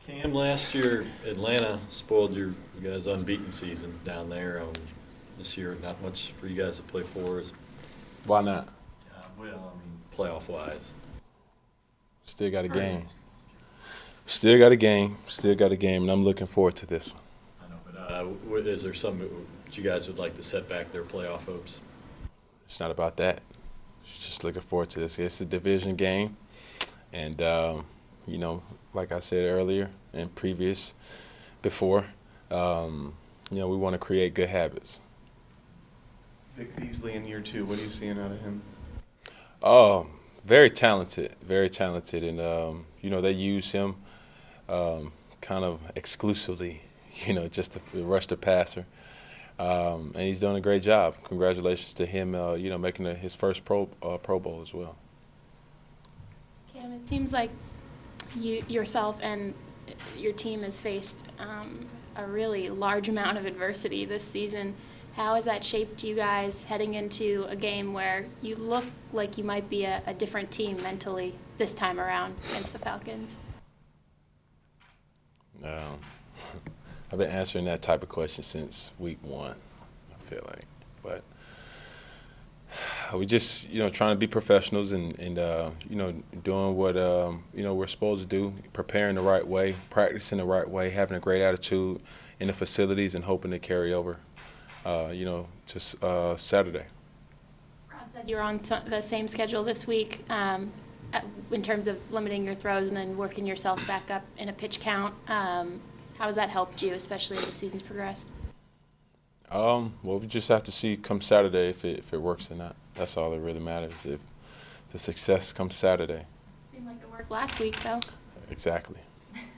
Cam, last year Atlanta spoiled your you guys' unbeaten season down there. This year, not much for you guys to play for. Why not? Well, I mean, playoff-wise. Still got a game. Still got a game. Still got a game, and I'm looking forward to this one. I know, but is there some that you guys would like to set back their playoff hopes? It's not about that. Just looking forward to this. It's a division game, and like I said earlier and before, we want to create good habits. Vic Beasley in year 2, what are you seeing out of him? Oh, very talented, and they use him kind of exclusively, just to rush the passer, and he's done a great job. Congratulations to him, making his first Pro Bowl as well. Cam, it seems like you yourself and your team has faced a really large amount of adversity this season. How has that shaped you guys heading into a game where you look like you might be a different team mentally this time around against the Falcons? I've been answering that type of question since week 1, I feel like. But we just, trying to be professionals and doing what, we're supposed to do, preparing the right way, practicing the right way, having a great attitude in the facilities and hoping to carry over, to Saturday. Rod said you're on the same schedule this week in terms of limiting your throws and then working yourself back up in a pitch count. How has that helped you, especially as the season's progressed? Well, we just have to see come Saturday if it works or not. That's all that really matters. If the success comes Saturday. Seemed like it worked last week, though. Exactly.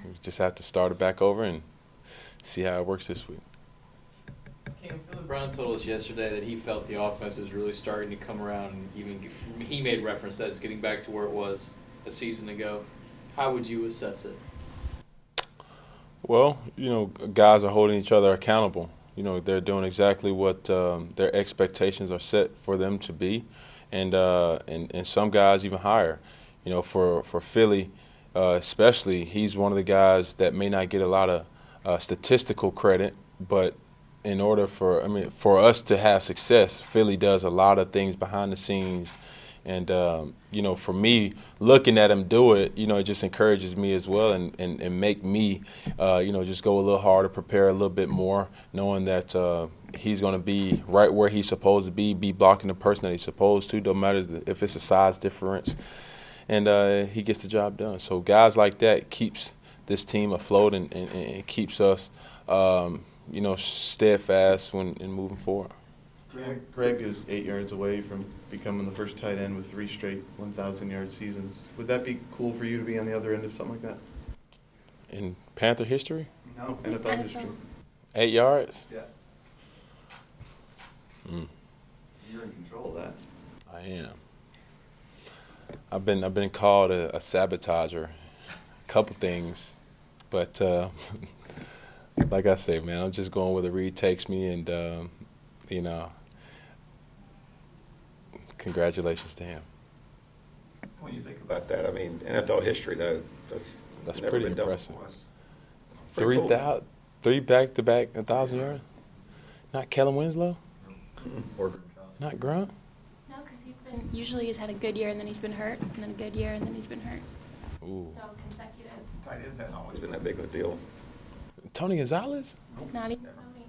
We just have to start it back over and see how it works this week. Cam, Philip Brown told us yesterday that he felt the offense was really starting to come around, and even he made reference that it's getting back to where it was a season ago. How would you assess it? Well, guys are holding each other accountable. They're doing exactly what their expectations are set for them to be, and some guys even higher. For Philly, especially, he's one of the guys that may not get a lot of statistical credit, but in order for us to have success, Philly does a lot of things behind the scenes. And, for me, looking at him do it, it just encourages me as well and make me, just go a little harder, prepare a little bit more, knowing that he's going to be right where he's supposed to be blocking the person that he's supposed to, no matter if it's a size difference. And he gets the job done. So guys like that keeps this team afloat and keeps us, steadfast and moving forward. Greg is 8 yards away from becoming the first tight end with 3 straight 1,000-yard seasons. Would that be cool for you to be on the other end of something like that? In Panther history? No, NFL history. 8 yards? Yeah. You're in control of that. I am. I've been called a sabotager, a couple things, but like I say, man, I'm just going where the read takes me, and congratulations to him. When you think about that, I mean, NFL history, though, that's never pretty been done impressive. before. Pretty cool. 3 back-to-back 1,000 yards. Not Kellen Winslow. Not Grunt. No, because he's had a good year and then he's been hurt, and then a good year and then he's been hurt. Ooh. So consecutive. Tight ends haven't always been that big of a deal. Tony Gonzalez. Not even Tony.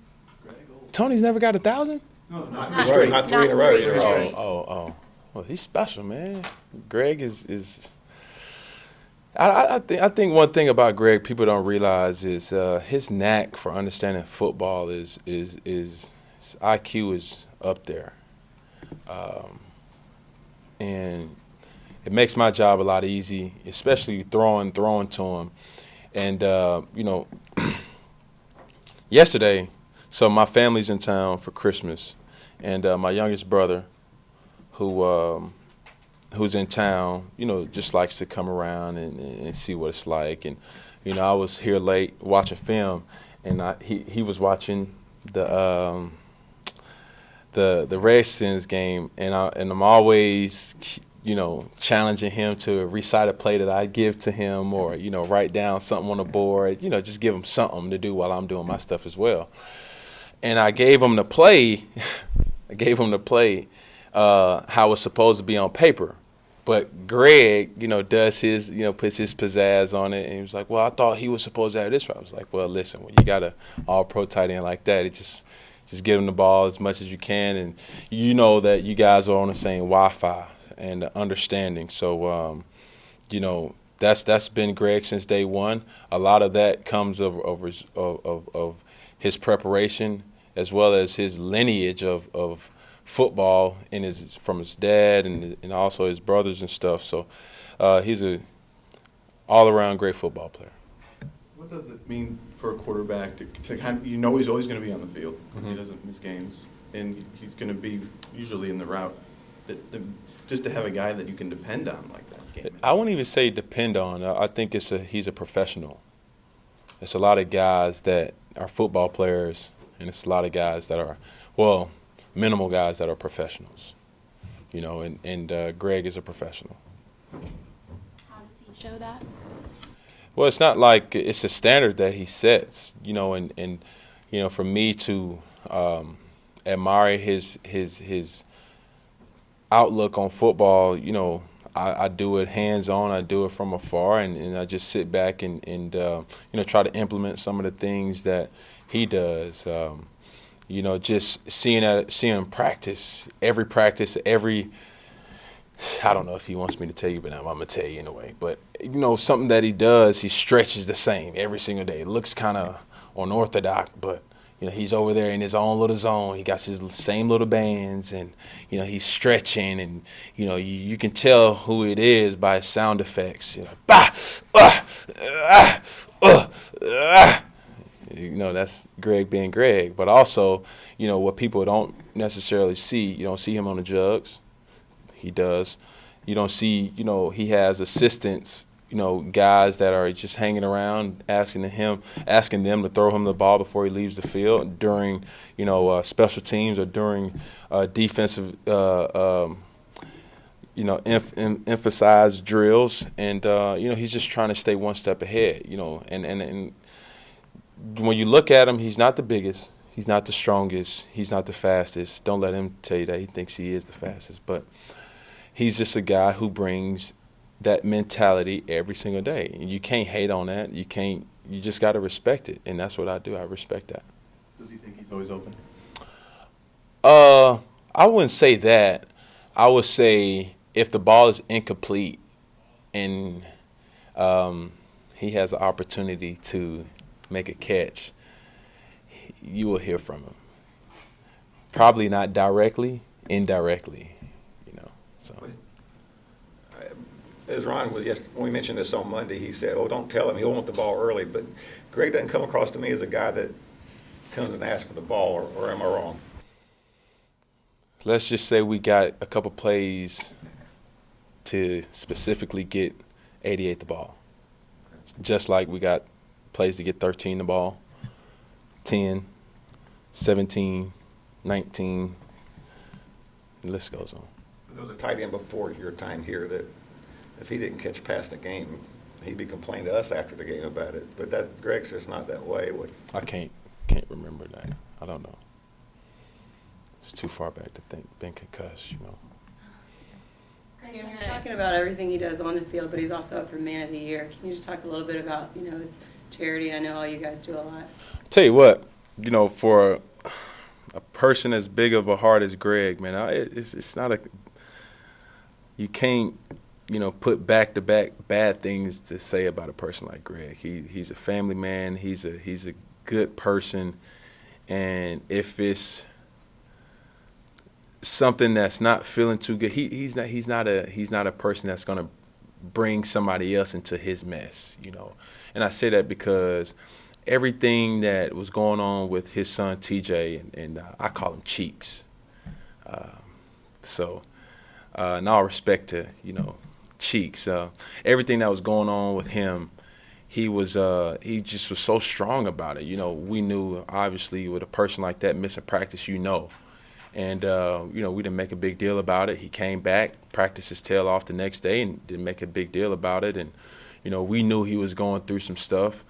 Tony's never got 1,000. Not three in a row. Three straight. Oh. Well, he's special, man. Greg is. I think one thing about Greg people don't realize is his knack for understanding football is his IQ is up there, and it makes my job a lot easy, especially throwing to him, and yesterday, so my family's in town for Christmas, and my youngest brother, who's in town, just likes to come around and see what it's like. And, I was here late watching film, and he was watching the Redskins game, and I'm always challenging him to recite a play that I give to him, or write down something on the board. Just give him something to do while I'm doing my stuff as well. And I gave him the play. I gave him the play how it's supposed to be on paper. But Greg, does his, puts his pizzazz on it, and he was like, "Well, I thought he was supposed to have this." I was like, "Well, listen, when you got a all-pro tight end like that, it just give him the ball as much as you can, and you know that you guys are on the same Wi-Fi and understanding." So, that's been Greg since day one. A lot of that comes of his preparation, as well as his lineage of football from his dad and also his brothers and stuff. So he's a all-around great football player. What does it mean for a quarterback to kind of, he's always going to be on the field because he doesn't miss games, and he's going to be usually in the route. Just to have a guy that you can depend on like that. Game. I wouldn't even say depend on. I think he's a professional. It's a lot of guys that are football players, and it's a lot of guys that are, minimal guys that are professionals. And Greg is a professional. How does he show that? Well, it's not like it's a standard that he sets, and for me to admire his outlook on football, I do it hands-on, I do it from afar, and I just sit back and try to implement some of the things that he does. Just seeing him practice, I don't know if he wants me to tell you, but I'm going to tell you anyway. But, something that he does, he stretches the same every single day. It looks kind of unorthodox, but, he's over there in his own little zone. He got his same little bands, and, he's stretching, and, you can tell who it is by his sound effects. Bah, that's Greg being Greg. But also, what people don't necessarily see, you don't see him on the jugs. He does. You don't see, he has assistants, guys that are just hanging around asking them to throw him the ball before he leaves the field during, special teams or during defensive, emphasized drills. And, he's just trying to stay one step ahead, and when you look at him, he's not the biggest. He's not the strongest. He's not the fastest. Don't let him tell you that he thinks he is the fastest. But he's just a guy who brings that mentality every single day. And you can't hate on that. You just got to respect it. And that's what I do. I respect that. Does he think he's always open? I wouldn't say that. I would say if the ball is incomplete and he has an opportunity to make a catch, you will hear from him. Probably not directly, indirectly, So. As Ron was when we mentioned this on Monday, he said, "Oh, don't tell him he'll want the ball early." But Greg doesn't come across to me as a guy that comes and asks for the ball, or am I wrong? Let's just say we got a couple plays to specifically get 88 the ball. Just like we got plays to get 13 the ball, 10, 17, 19, the list goes on. There was a tight end before your time here that if he didn't catch past the game, he'd be complaining to us after the game about it. But Greg's just not that way. I can't remember that. I don't know. It's too far back to think. Been concussed, You're talking about everything he does on the field, but he's also up for Man of the Year. Can you just talk a little bit about, his charity? I know all you guys do a lot. Tell you what, for a person as big of a heart as Greg, man, it's not you can't, put back-to-back bad things to say about a person like Greg. He's a family man. He's a good person, and if it's something that's not feeling too good, he's not a person that's gonna bring somebody else into his mess, And I say that because everything that was going on with his son TJ, and I call him Cheeks. In all respect to Cheeks, everything that was going on with him, he just was so strong about it. We knew obviously with a person like that missing practice, And, we didn't make a big deal about it. He came back, practiced his tail off the next day, and didn't make a big deal about it. And, we knew he was going through some stuff.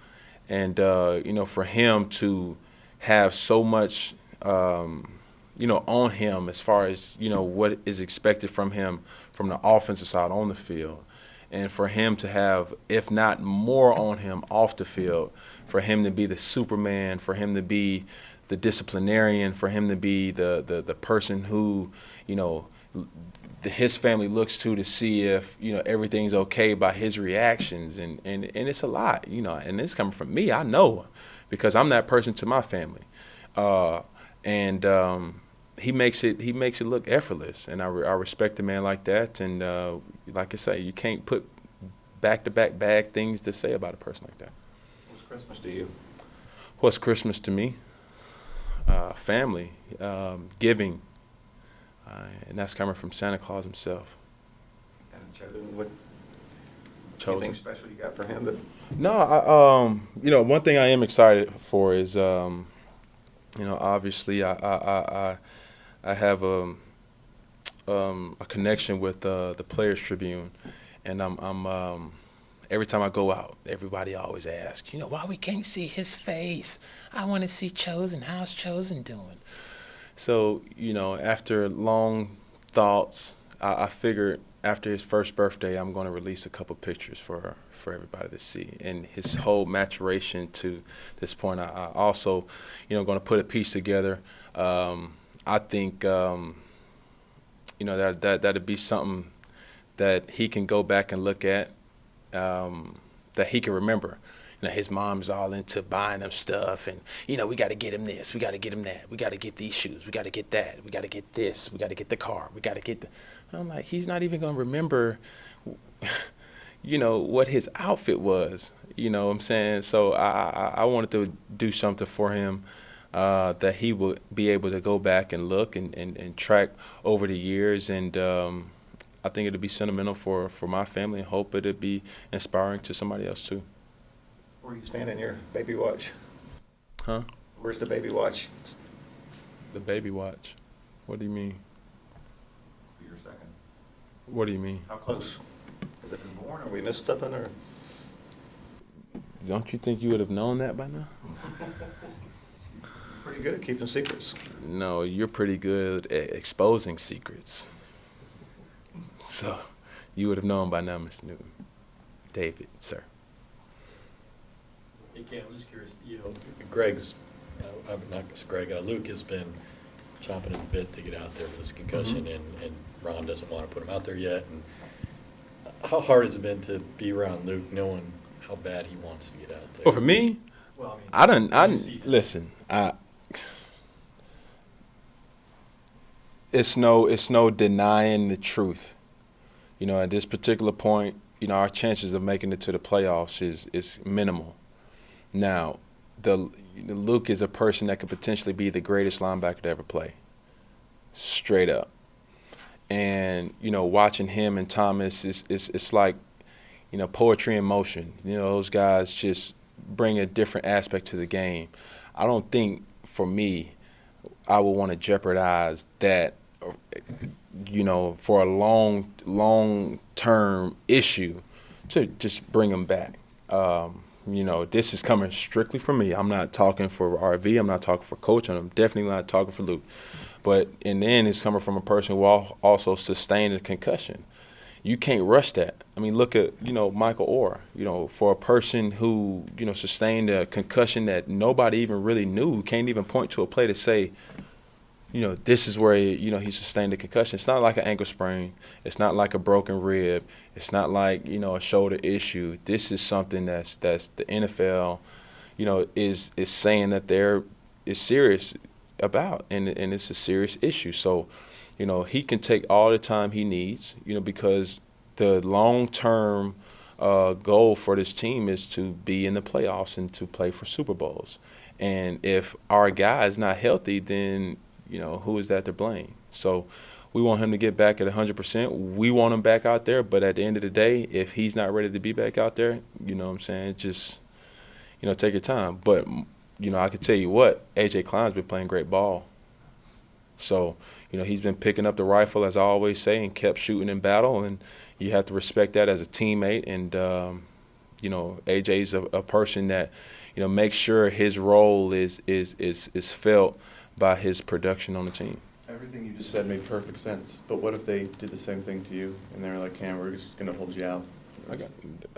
And, for him to have so much, on him as far as, what is expected from him from the offensive side on the field. And for him to have, if not more on him off the field, for him to be the Superman, for him to be the disciplinarian, for him to be the person who, his family looks to see if, everything's okay by his reactions. And it's a lot, and it's coming from me. I know, because I'm that person to my family. He makes it look effortless, and I respect a man like that. And like I say, you can't put back-to-back bad things to say about a person like that. What's Christmas to you? What's Christmas to me? Family, giving, and that's coming from Santa Claus himself. And chosen, what Chosen. anything special you got for him? That No, one thing I am excited for is, obviously I have a connection with the Players Tribune, and I'm every time I go out, everybody always asks, why we can't see his face? I want to see Chosen. How's Chosen doing? So, after long thoughts, I figured after his first birthday, I'm going to release a couple pictures for everybody to see. And his whole maturation to this point, I also, going to put a piece together. I think, that'd be something that he can go back and look at, that he can remember. His mom's all into buying him stuff, and, we got to get him this, we got to get him that, we got to get these shoes, we got to get that, we got to get this, we got to get the car, we got to get the. I'm like, he's not even going to remember, what his outfit was, what I'm saying? So I wanted to do something for him that he would be able to go back and look and track over the years, and I think it'd be sentimental for my family, and hope it'd be inspiring to somebody else too. where you stand in your baby watch? Huh? Where's the baby watch? The baby watch? What do you mean? For your second. What do you mean? How close? Has it been born, or we missed something, or? Don't you think you would have known that by now? Pretty good at keeping secrets. No, you're pretty good at exposing secrets. So, you would have known by now, Mr. Newton. David, sir. Hey, Cam, I'm just curious, Greg's, not Greg, Luke has been chomping at the bit to get out there with this concussion, and Ron doesn't want to put him out there yet. And how hard has it been to be around Luke, knowing how bad he wants to get out there? Well, for me, Well, I you didn't see that. listen. It's no denying the truth. At this particular point, our chances of making it to the playoffs is minimal. Now, Luke is a person that could potentially be the greatest linebacker to ever play. Straight up. And, watching him and Thomas it's like, poetry in motion. Those guys just bring a different aspect to the game. I don't think, for me, I would want to jeopardize that, for a long-term issue to just bring them back. This is coming strictly from me. I'm not talking for RV. I'm not talking for Coach. And I'm definitely not talking for Luke. But in the end, it's coming from a person who also sustained a concussion. You can't rush that. I mean, look at, Michael Orr. For a person who, sustained a concussion that nobody even really knew, can't even point to a play to say, this is where, he sustained a concussion. It's not like an ankle sprain. It's not like a broken rib. It's not like, a shoulder issue. This is something that's the NFL, is saying that is serious about, and it's a serious issue. So, he can take all the time he needs, because the long-term goal for this team is to be in the playoffs and to play for Super Bowls. And if our guy is not healthy, then, who is that to blame? So we want him to get back at 100%. We want him back out there. But at the end of the day, if he's not ready to be back out there, what I'm saying, just, take your time. But, I can tell you what, A.J. Klein's been playing great ball. So, he's been picking up the rifle, as I always say, and kept shooting in battle, and you have to respect that as a teammate. And, AJ's a person that, makes sure his role is felt by his production on the team. Everything you just said made perfect sense, but what if they did the same thing to you, and they're like, Cam, we're just gonna hold you out?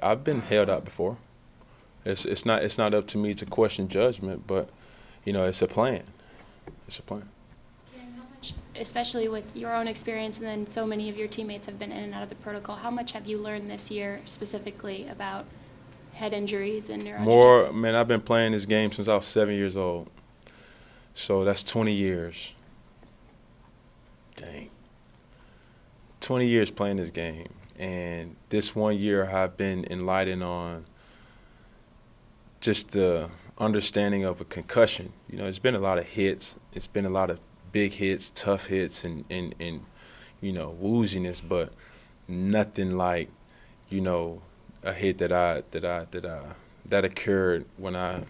I've been held out before. It's not up to me to question judgment, but it's a plan. It's a plan. Karen, how much, especially with your own experience, and then so many of your teammates have been in and out of the protocol, how much have you learned this year specifically about head injuries and neurology? More, man. I've been playing this game since I was 7 years old, so that's 20 years. Dang. 20 years playing this game, and this 1 year I've been enlightened on just the understanding of a concussion. It's been a lot of hits. It's been a lot of big hits, tough hits, and wooziness, but nothing like, a hit that occurred when I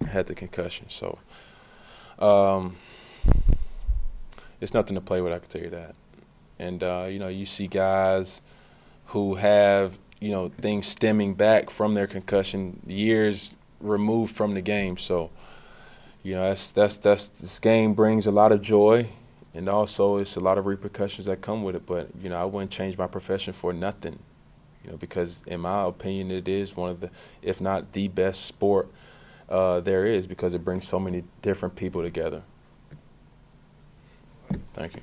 had the concussion. So, it's nothing to play with, I can tell you that. And, you see guys who have, things stemming back from their concussion years removed from the game. So, this game brings a lot of joy, and also it's a lot of repercussions that come with it. But, I wouldn't change my profession for nothing, because in my opinion, it is one of the, if not the best sport there is, because it brings so many different people together. Thank you.